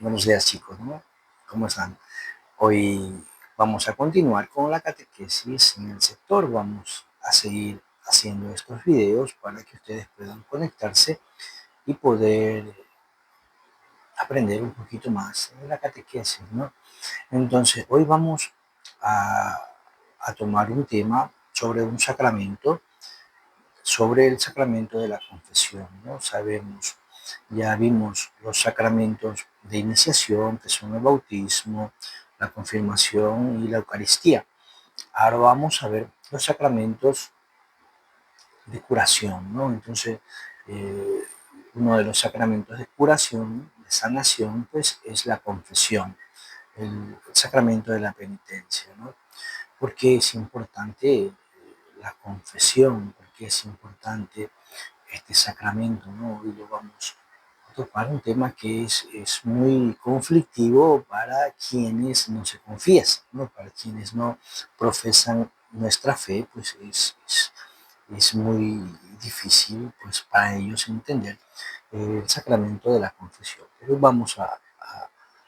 Buenos días, chicos, ¿no? ¿Cómo están? Hoy vamos a continuar con la catequesis en el sector. Vamos a seguir haciendo estos videos para que ustedes puedan conectarse y poder aprender un poquito más de la catequesis, ¿no? Entonces, hoy vamos a, a tomar un tema sobre un sacramento, sobre el sacramento de la confesión, ¿no? Sabemos, ya vimos los sacramentos de iniciación, que son el bautismo, la confirmación y la Eucaristía. Ahora vamos a ver los sacramentos de curación, ¿no? Entonces, eh, uno de los sacramentos de curación, de sanación, pues es la confesión, el sacramento de la penitencia, ¿no? Porque es importante la confesión, porque es importante este sacramento, ¿no? Y lo vamos a tocar un tema que es muy conflictivo para quienes no se confiesan, ¿no? Para quienes no profesan nuestra fe, pues es muy difícil pues, para ellos entender el sacramento de la confesión. Pero vamos a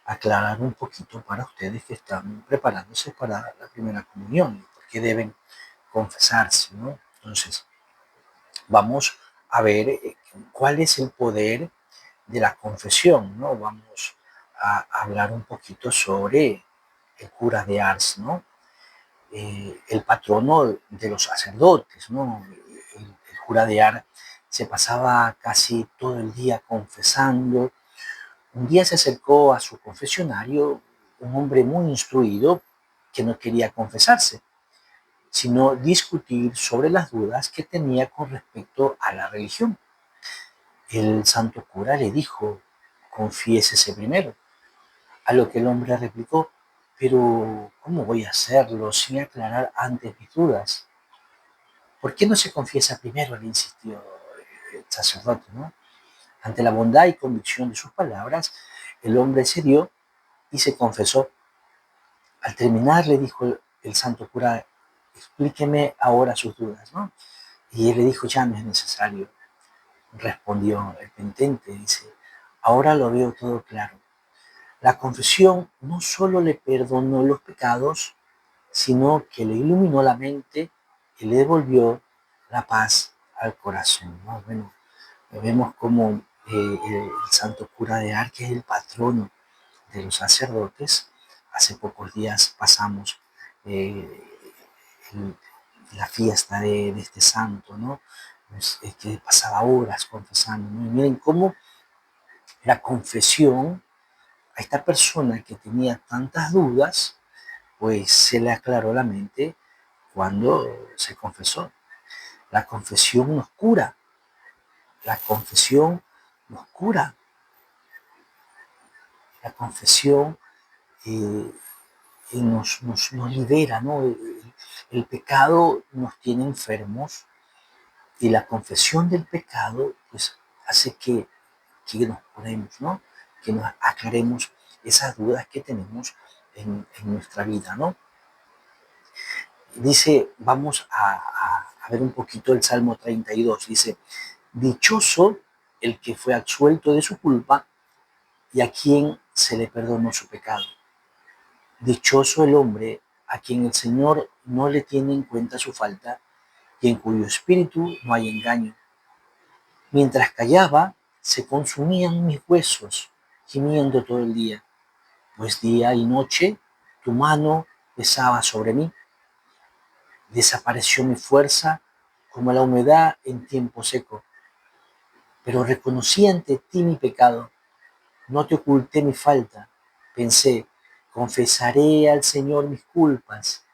aclarar un poquito para ustedes que están preparándose para la primera comunión, porque deben confesarse, ¿no? Entonces, vamos a ver cuál es el poder de la confesión, ¿no? Vamos a hablar un poquito sobre el cura de Ars, ¿no? El patrono de los sacerdotes, ¿no? El cura de Ars se pasaba casi todo el día confesando. Un día se acercó a su confesionario un hombre muy instruido que no quería confesarse, sino discutir sobre las dudas que tenía con respecto a la religión. El santo cura le dijo, confiésese primero, a lo que el hombre replicó, pero ¿cómo voy a hacerlo sin aclarar antes mis dudas? ¿Por qué no se confiesa primero? Le insistió el sacerdote, ¿no? Ante la bondad y convicción de sus palabras, el hombre cedió y se confesó. Al terminar, le dijo el santo cura, explíqueme ahora sus dudas, ¿no? Y él le dijo, ya no es necesario. Respondió el penitente, dice, ahora lo veo todo claro. La confesión no solo le perdonó los pecados, sino que le iluminó la mente y le devolvió la paz al corazón, ¿no? Bueno, vemos como el santo cura de Ars, que es el patrono de los sacerdotes, hace pocos días pasamos eh, el, la fiesta de este santo, ¿no? Pues, que pasaba horas confesando, ¿no? Y miren cómo la confesión a esta persona que tenía tantas dudas, pues se le aclaró la mente cuando se confesó. La confesión nos cura, la confesión nos cura, la confesión eh, nos libera, ¿no? El pecado nos tiene enfermos y la confesión del pecado pues hace que nos curemos, ¿no? Que nos aclaremos esas dudas que tenemos en nuestra vida, ¿no? Dice, vamos a ver un poquito el Salmo 32, dice, dichoso el que fue absuelto de su culpa y a quien se le perdonó su pecado. Dichoso el hombre a quien el Señor no le tiene en cuenta su falta y en cuyo espíritu no hay engaño. Mientras callaba, se consumían mis huesos, gimiendo todo el día, pues día y noche tu mano pesaba sobre mí. Desapareció mi fuerza como la humedad en tiempo seco, pero reconocí ante ti mi pecado, no te oculté mi falta. Pensé, confesaré al Señor mis culpas,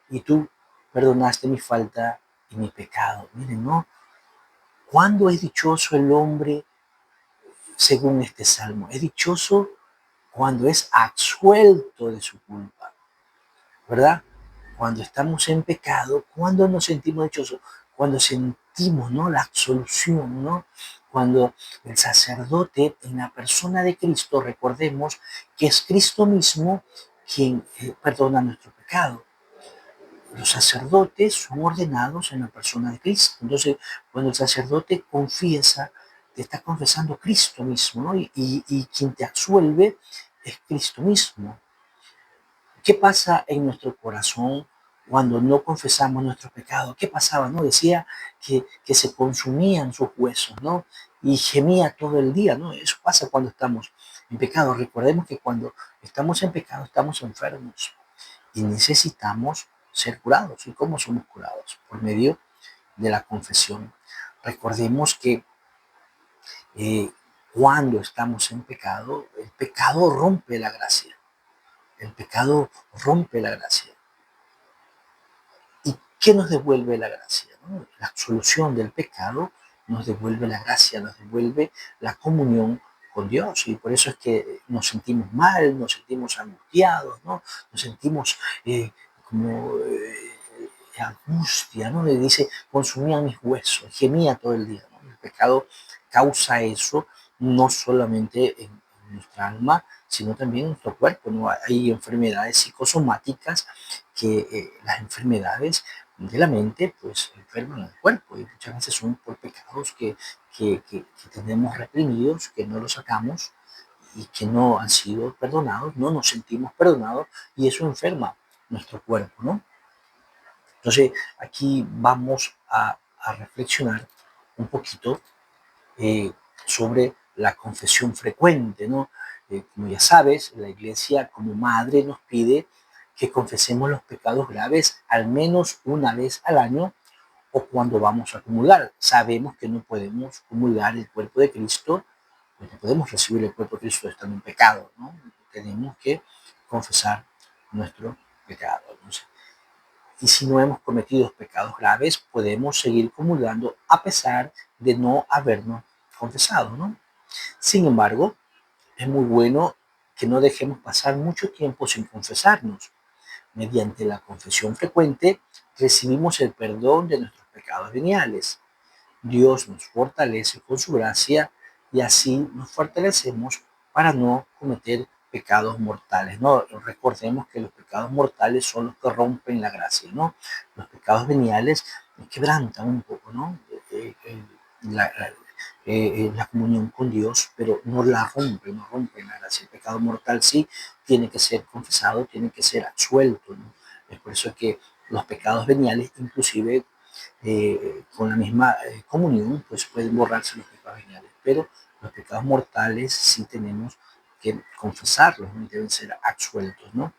y tú perdonaste mi falta y mi pecado. Miren, ¿no? ¿Cuándo es dichoso el hombre según este salmo? Es dichoso cuando es absuelto de su culpa, ¿verdad? Cuando estamos en pecado, cuando nos sentimos dichosos, cuando sentimos, ¿no?, la absolución, ¿no? Cuando el sacerdote en la persona de Cristo, recordemos que es Cristo mismo quien perdona nuestro pecado. Los sacerdotes son ordenados en la persona de Cristo. Entonces, cuando el sacerdote confiesa, te está confesando Cristo mismo, ¿no? Y quien te absuelve es Cristo mismo. ¿Qué pasa en nuestro corazón cuando no confesamos nuestros pecados? ¿Qué pasaba? ¿No? Decía que se consumían sus huesos, ¿no? Y gemía todo el día, ¿no? Eso pasa cuando estamos en pecado. Recordemos que cuando estamos en pecado estamos enfermos y necesitamos ser curados. ¿Y cómo somos curados? Por medio de la confesión. Recordemos que eh, cuando estamos en pecado, el pecado rompe la gracia. El pecado rompe la gracia. ¿Y qué nos devuelve la gracia? ¿No? La absolución del pecado nos devuelve la gracia, nos devuelve la comunión con Dios. Y por eso es que nos sentimos mal, nos sentimos angustiados, ¿no? Nos sentimos como angustia, ¿no? Le dice, consumía mis huesos, gemía todo el día, ¿no? El pecado causa eso, no solamente en nuestra alma, sino también en nuestro cuerpo, ¿no? Hay enfermedades psicosomáticas que las enfermedades de la mente pues enferman al cuerpo y muchas veces son por pecados que tenemos reprimidos, que no los sacamos y que no han sido perdonados, no nos sentimos perdonados y eso enferma nuestro cuerpo, ¿no? Entonces aquí vamos a reflexionar un poquito eh, sobre la confesión frecuente, ¿no? Como ya sabes, la iglesia como madre nos pide que confesemos los pecados graves al menos una vez al año o cuando vamos a comulgar. Sabemos que no podemos comulgar el cuerpo de Cristo, pues no podemos recibir el cuerpo de Cristo estando en pecado, ¿no? Tenemos que confesar nuestro pecado. Entonces, y si no hemos cometido pecados graves, podemos seguir comulgando a pesar de no habernos confesado, ¿no? Sin embargo, es muy bueno que no dejemos pasar mucho tiempo sin confesarnos. Mediante la confesión frecuente, recibimos el perdón de nuestros pecados veniales. Dios nos fortalece con su gracia y así nos fortalecemos para no cometer pecados mortales, ¿no? Recordemos que los pecados mortales son los que rompen la gracia, ¿no? Los pecados veniales quebrantan un poco, ¿no? La, la, la comunión con Dios, pero no la rompen, no rompen la gracia. El pecado mortal sí tiene que ser confesado, tiene que ser absuelto, ¿no? Es por eso que los pecados veniales, inclusive con la misma comunión, pues pueden borrarse los pecados veniales, pero los pecados mortales sí tenemos que confesarlos, ¿no? Deben ser absueltos, ¿no?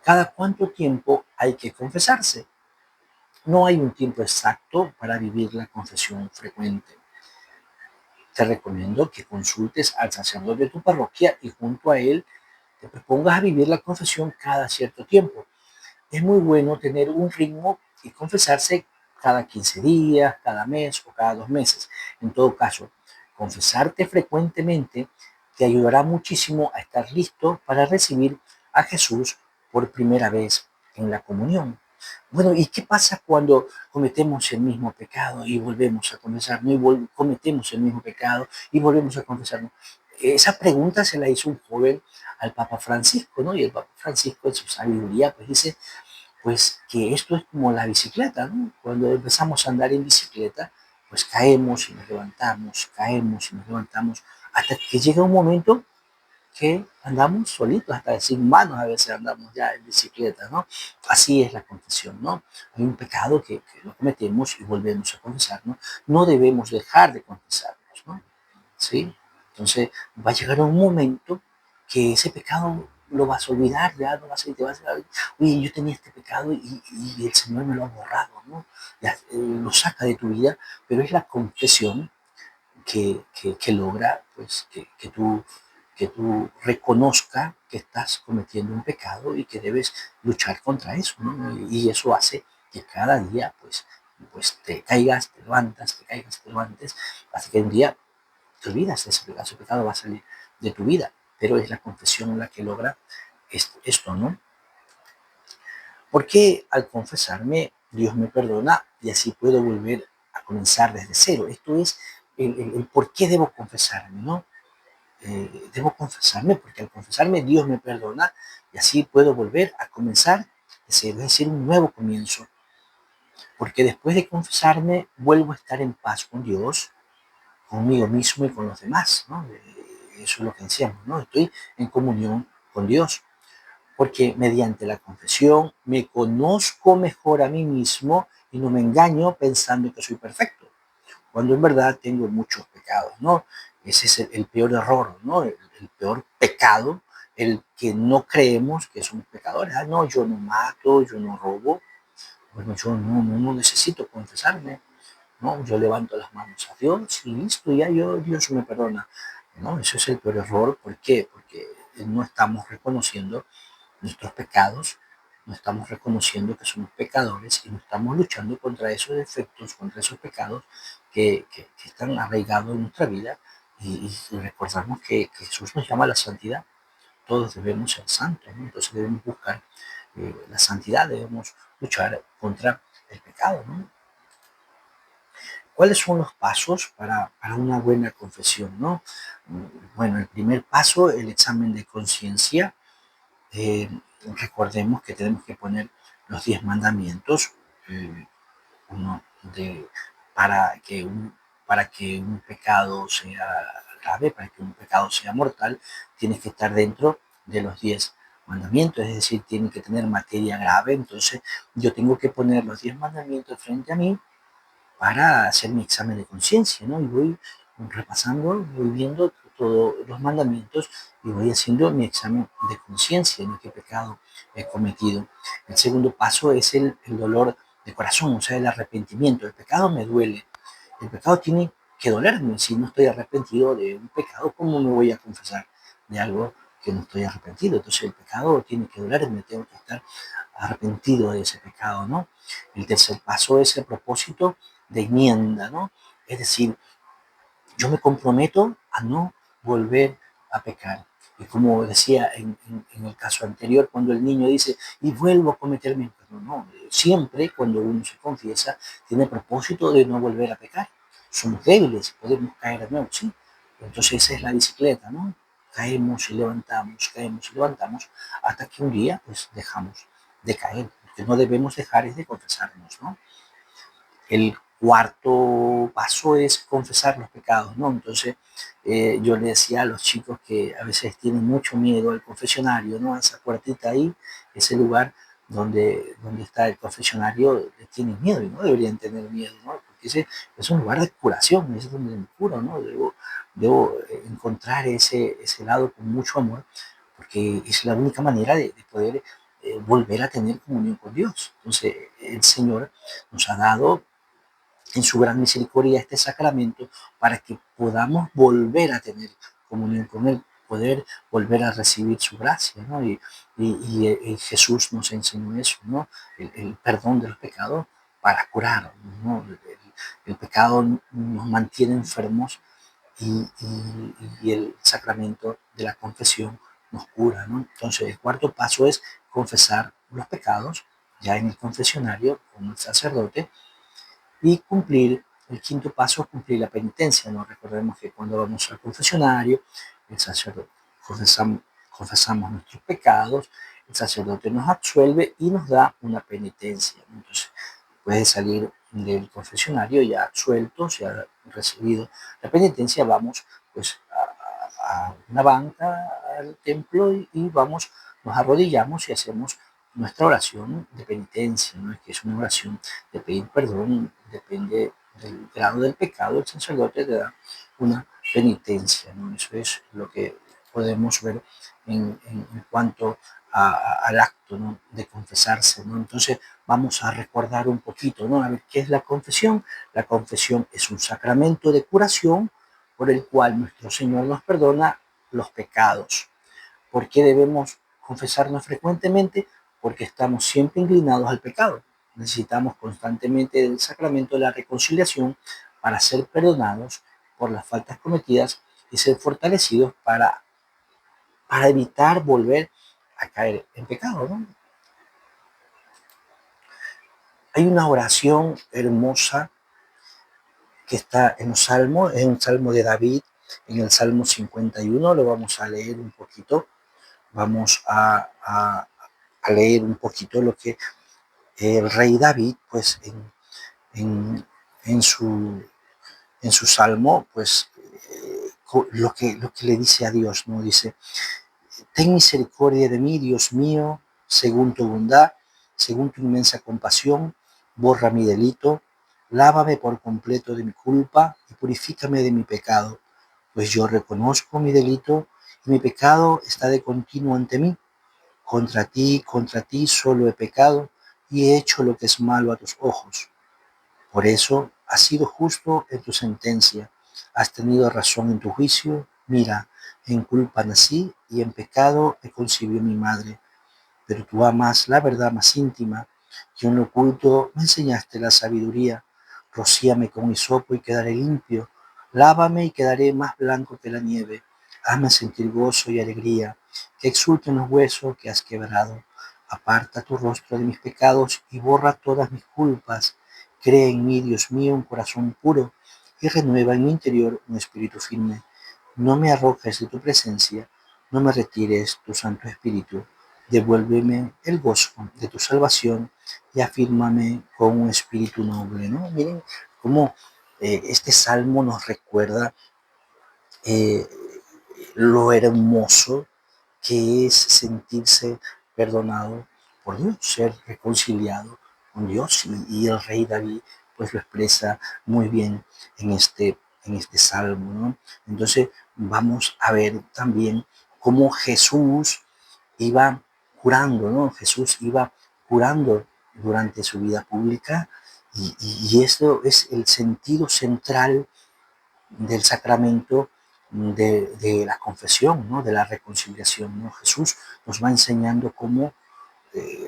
¿Cada cuánto tiempo hay que confesarse? No hay un tiempo exacto para vivir la confesión frecuente. Te recomiendo que consultes al sacerdote de tu parroquia y junto a él te propongas a vivir la confesión cada cierto tiempo. Es muy bueno tener un ritmo y confesarse cada 15 días, cada mes o cada 2 meses. En todo caso, confesarte frecuentemente te ayudará muchísimo a estar listo para recibir a Jesús por primera vez en la comunión. Bueno, ¿y qué pasa cuando cometemos el mismo pecado y volvemos a confesarnos y cometemos el mismo pecado y volvemos a confesarnos? Esa pregunta se la hizo un joven al Papa Francisco, ¿no? Y el Papa Francisco en su sabiduría pues dice, pues que esto es como la bicicleta, ¿no? Cuando empezamos a andar en bicicleta, pues caemos y nos levantamos, hasta que llega un momento que andamos solitos, hasta sin manos a veces andamos ya en bicicleta, ¿no? Así es la confesión, ¿no? Hay un pecado que lo cometemos y volvemos a confesarnos, no debemos dejar de confesarnos, ¿no? ¿Sí? Entonces va a llegar un momento que ese pecado lo vas a olvidar, ya no vas a, te vas a, oye, yo tenía este pecado y el Señor me lo ha borrado, ¿no? Ya, lo saca de tu vida, pero es la confesión que logra pues, que tú reconozca que estás cometiendo un pecado y que debes luchar contra eso, ¿no? Y eso hace que cada día pues te caigas, te levantas, te caigas, te levantes, hasta que un día te olvidas de ese pecado va a salir de tu vida, pero es la confesión la que logra esto, ¿no? Porque al confesarme, Dios me perdona y así puedo volver a comenzar desde cero. Esto es el por qué debo confesarme, ¿no? Debo confesarme porque al confesarme Dios me perdona y así puedo volver a comenzar de cero, es decir, un nuevo comienzo. Porque después de confesarme, vuelvo a estar en paz con Dios, conmigo mismo y con los demás, ¿no? eso es lo que decíamos, ¿no? Estoy en comunión con Dios, porque mediante la confesión me conozco mejor a mí mismo y no me engaño pensando que soy perfecto, cuando en verdad tengo muchos pecados, ¿no? Ese es el peor error, ¿no? El peor pecado, el que no creemos que somos pecadores. Ah, no, yo no mato, yo no robo. Bueno, yo no necesito confesarme, ¿no? Yo levanto las manos a Dios y listo, ya Dios me perdona. No, eso es el peor error. ¿Por qué? Porque no estamos reconociendo nuestros pecados, no estamos reconociendo que somos pecadores y no estamos luchando contra esos defectos, contra esos pecados que están arraigados en nuestra vida y recordamos que Jesús nos llama a la santidad. Todos debemos ser santos, ¿no? Entonces debemos buscar la santidad, debemos luchar contra el pecado, ¿no? ¿Cuáles son los pasos para una buena confesión, no? Bueno, el primer paso, el examen de conciencia. Eh, Recordemos que tenemos que poner los 10 mandamientos, eh, uno de, para, que para que un pecado sea grave, para que un pecado sea mortal, tienes que estar dentro de los 10 mandamientos, es decir, tiene que tener materia grave. Entonces yo tengo que poner los 10 mandamientos frente a mí para hacer mi examen de conciencia, ¿no? Y voy repasando, voy viendo todos los mandamientos y voy haciendo mi examen de conciencia, en qué pecado he cometido. El segundo paso es el dolor de corazón, o sea, el arrepentimiento. El pecado me duele, el pecado tiene que dolerme. Si no estoy arrepentido de un pecado, ¿cómo me voy a confesar de algo que no estoy arrepentido? Entonces el pecado tiene que dolerme, tengo que estar arrepentido de ese pecado, ¿no? El tercer paso es el propósito de enmienda, ¿no? Es decir, yo me comprometo a no volver a pecar. Y como decía en el caso anterior, cuando el niño dice, y vuelvo a cometer mi pecado, no, siempre cuando uno se confiesa, tiene el propósito de no volver a pecar. Somos débiles, podemos caer de nuevo, sí. Entonces esa es la bicicleta, ¿no? Caemos y levantamos, hasta que un día, pues, dejamos de caer. Lo que no debemos dejar es de confesarnos, ¿no? El cuarto paso es confesar los pecados, ¿no? Entonces, yo le decía a los chicos que a veces tienen mucho miedo al confesionario, ¿no? A esa puertita ahí, ese lugar donde está el confesionario, tienen miedo y no deberían tener miedo, ¿no? Porque ese es un lugar de curación, es donde me curo, ¿no? Debo encontrar ese lado con mucho amor, porque es la única manera de poder volver a tener comunión con Dios. Entonces, el Señor nos ha dado en su gran misericordia este sacramento para que podamos volver a tener comunión con Él, poder volver a recibir su gracia, ¿no? Y Jesús nos enseñó eso, ¿no? El perdón de los pecados para curar, ¿no? El pecado nos mantiene enfermos y el sacramento de la confesión nos cura, ¿no? Entonces, el cuarto paso es confesar los pecados ya en el confesionario con el sacerdote y cumplir, el quinto paso es cumplir la penitencia, ¿no? Recordemos que cuando vamos al confesionario, el sacerdote confesamos nuestros pecados, el sacerdote nos absuelve y nos da una penitencia, ¿no? Entonces, después de salir del confesionario ya absueltos, ya recibido la penitencia, vamos pues a una banca, al templo y vamos, nos arrodillamos y hacemos nuestra oración de penitencia, ¿no? Es que es una oración de pedir perdón, depende del grado del pecado, el sacerdote te da una penitencia, ¿no? Eso es lo que podemos ver en cuanto al acto, ¿no? De confesarse, ¿no? Entonces vamos a recordar un poquito, ¿no? A ver, ¿qué es la confesión? La confesión es un sacramento de curación por el cual nuestro Señor nos perdona los pecados. ¿Por qué debemos confesarnos frecuentemente? Porque estamos siempre inclinados al pecado. Necesitamos constantemente el sacramento de la reconciliación para ser perdonados por las faltas cometidas y ser fortalecidos para evitar volver a caer en pecado, ¿no? Hay una oración hermosa que está en los salmos, es un salmo de David, en el Salmo 51, lo vamos a leer un poquito, vamos a leer un poquito lo que el rey David, pues en, en su salmo, pues lo que le dice a Dios, ¿no? Dice, ten misericordia de mí, Dios mío, según tu bondad, según tu inmensa compasión, borra mi delito, lávame por completo de mi culpa y purifícame de mi pecado, pues yo reconozco mi delito y mi pecado está de continuo ante mí. Contra ti solo he pecado y he hecho lo que es malo a tus ojos. Por eso has sido justo en tu sentencia, has tenido razón en tu juicio. Mira, en culpa nací y en pecado me concibió mi madre. Pero tú amas la verdad más íntima y en lo oculto me enseñaste la sabiduría. Rocíame con hisopo y quedaré limpio. Lávame y quedaré más blanco que la nieve. Hazme sentir gozo y alegría, que exulten los huesos que has quebrado. Aparta tu rostro de mis pecados y borra todas mis culpas. Crea en mí, Dios mío, un corazón puro y renueva en mi interior un espíritu firme. No me arrojes de tu presencia, no me retires tu Santo Espíritu. Devuélveme el gozo de tu salvación y afírmame con un espíritu noble, ¿no? Miren cómo este salmo nos recuerda eh, lo hermoso que es sentirse perdonado por Dios, ser reconciliado con Dios. Y el rey David pues lo expresa muy bien en este salmo, ¿no? Entonces vamos a ver también cómo Jesús iba curando, ¿no? Jesús iba curando durante su vida pública y esto es el sentido central del sacramento de la confesión, ¿no? De la reconciliación, ¿no? Jesús nos va enseñando cómo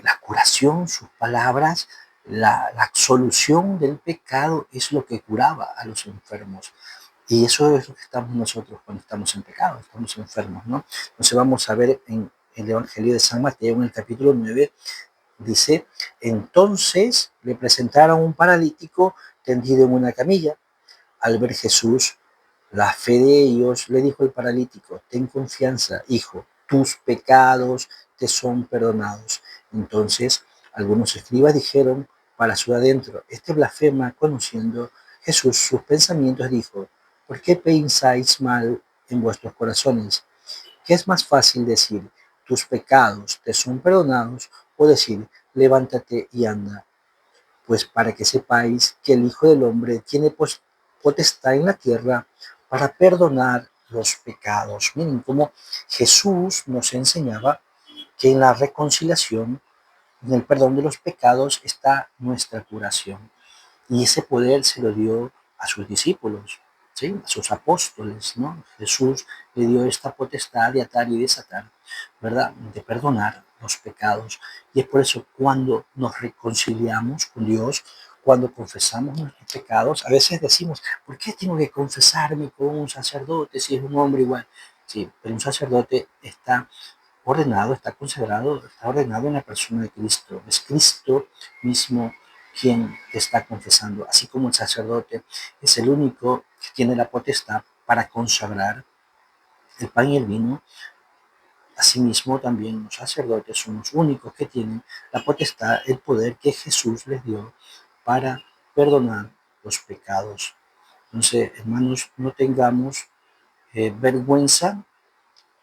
la curación, sus palabras, la absolución del pecado es lo que curaba a los enfermos. Y eso es lo que estamos nosotros cuando estamos en pecado, estamos enfermos, ¿no? Entonces vamos a ver en el Evangelio de San Mateo, en el capítulo 9, dice, entonces le presentaron un paralítico tendido en una camilla. Al ver Jesús la fe de ellos, le dijo el paralítico, ten confianza, hijo, tus pecados te son perdonados. Entonces algunos escribas dijeron para su adentro, este blasfema, conociendo Jesús sus pensamientos, dijo, ¿por qué pensáis mal en vuestros corazones? ¿Qué es más fácil decir, tus pecados te son perdonados, o decir, levántate y anda? Pues para que sepáis que el Hijo del Hombre tiene potestad en la tierra para perdonar los pecados. Miren cómo Jesús nos enseñaba que en la reconciliación, en el perdón de los pecados, está nuestra curación. Y ese poder se lo dio a sus discípulos, ¿sí? A sus apóstoles, ¿no? Jesús le dio esta potestad de atar y desatar, ¿verdad? De perdonar los pecados. Y es por eso cuando nos reconciliamos con Dios, cuando confesamos nuestros pecados, a veces decimos, ¿por qué tengo que confesarme con un sacerdote si es un hombre igual? Sí, pero un sacerdote está ordenado, está consagrado, está ordenado en la persona de Cristo. Es Cristo mismo quien te está confesando, así como el sacerdote es el único que tiene la potestad para consagrar el pan y el vino. Asimismo, también los sacerdotes son los únicos que tienen la potestad, el poder que Jesús les dio para perdonar los pecados. Entonces, hermanos, no tengamos vergüenza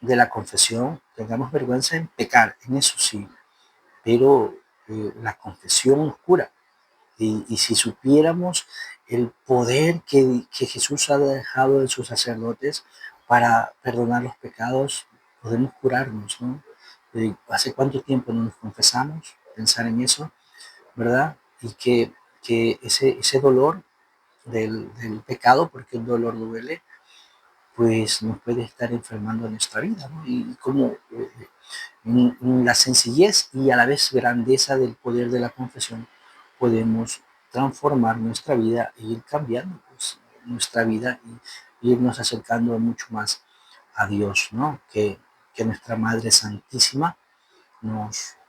de la confesión, tengamos vergüenza en pecar, en eso sí, pero la confesión nos cura. Y si supiéramos el poder que Jesús ha dejado en sus sacerdotes para perdonar los pecados, podemos curarnos, ¿no? ¿Hace cuánto tiempo no nos confesamos? Pensar en eso, ¿verdad? Y que ese dolor del pecado, porque el dolor duele, pues nos puede estar enfermando en nuestra vida, ¿no? Y como en la sencillez y a la vez grandeza del poder de la confesión podemos transformar nuestra vida e ir cambiando pues, nuestra vida y irnos acercando mucho más a Dios, ¿no? Que nuestra Madre Santísima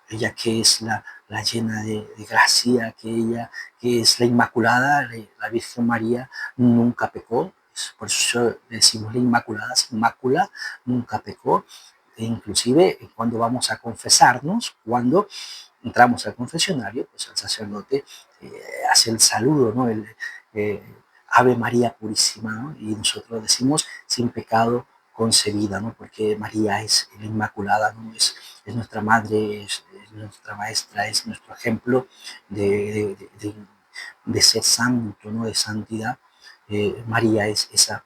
ella que es la llena de gracia, que es la Inmaculada, la Virgen María, nunca pecó, por eso decimos la Inmaculada, sin mácula, nunca pecó, e inclusive cuando vamos a confesarnos, cuando entramos al confesionario, pues el sacerdote hace el saludo, ¿no? Ave María Purísima, ¿no? Y nosotros decimos sin pecado concebida, ¿no? Porque María es la Inmaculada, ¿no? Es nuestra madre, es nuestra maestra, es nuestro ejemplo de ser santo, ¿no? De santidad. María es esa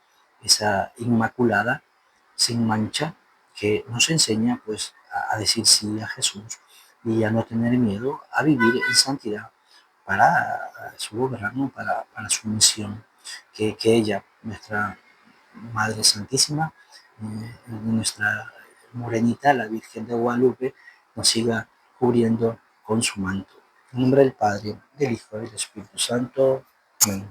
Inmaculada sin mancha que nos enseña pues a decir sí a Jesús y a no tener miedo a vivir en santidad para su obra, ¿no? Para su misión, que ella, nuestra Madre Santísima, nuestra morenita, la Virgen de Guadalupe, nos siga cubriendo con su manto. En nombre del Padre, del Hijo y del Espíritu Santo. Amén.